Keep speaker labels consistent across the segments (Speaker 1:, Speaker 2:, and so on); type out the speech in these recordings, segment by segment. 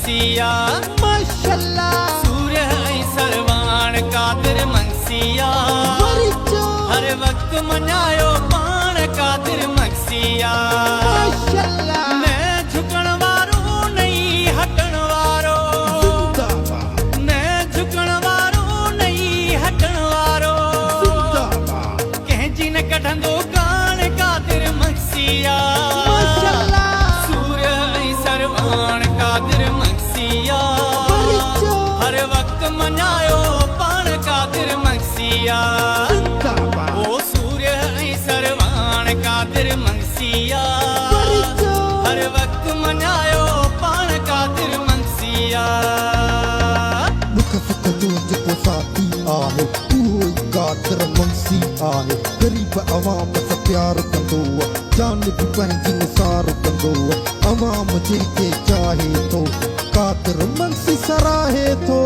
Speaker 1: मंगसिया
Speaker 2: माशाल्लाह
Speaker 1: सूर्य ऐं सरवाण कादिर मंगसिया हर वक्त मञायो पाण कादिर मंगसिया
Speaker 2: माशाल्लाह
Speaker 1: मैं झुकण वारो नहीं हटण वारो
Speaker 2: जिंदाबाद
Speaker 1: मैं झुकण वारो नहीं हटण वारो
Speaker 2: जिंदाबाद
Speaker 1: कंहिंजी न कढंदो कान कादिर मंगसिया
Speaker 2: माशाल्लाह
Speaker 1: सूर्य ऐं सरवाण कादिर मंगसिया हर वक्त मञायो पाण कादिर मंगसिया
Speaker 2: जिंदाबाद
Speaker 1: ओ सूर्य ऐं सरवाण कादिर मंगसिया हर वक्त मञायो पाण कादिर मंगसिया
Speaker 2: दुख सुख जो जेको साथी आहे उहो ई कादिर मंगसी आहे ग़रीब अवाम सां प्यार कंदो जान बि पंहिंजी निसार कंदो अवाम जेके चाहे थो कादिर मंगसी सराहे थो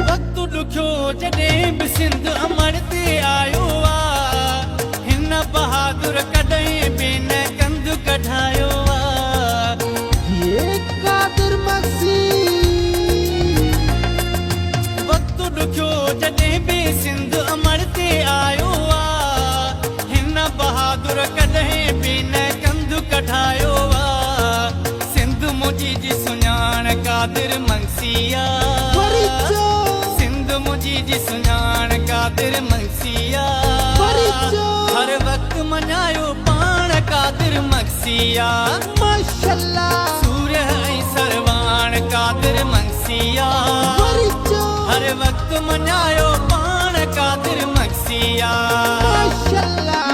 Speaker 1: वक्त ॾुखियो जॾहिं बि सिंध अमर ते आयो आ हिन बहादुर कॾहिं बि न कंध कढायो आ
Speaker 2: ये कादिर मंगसी
Speaker 1: वक्त ॾुखियो जॾहिं बि सिंध अमर ते आयो आ हिन बहादुर कॾहिं बि न कंध कढायो आ सिंध मुंहिंजी जी सुञाण कादिर मंगसिया सिंध मुंहिंजी जी सुञाण कादिर मंगसिया हर वक्त मञायो पाण कादिर मंगसिया
Speaker 2: माशाल्लाह
Speaker 1: सूर्य ऐं सरवाण कादिर मंगसिया हर वक्त मञायो पाण कादिर मंगसिया
Speaker 2: माशाल्लाह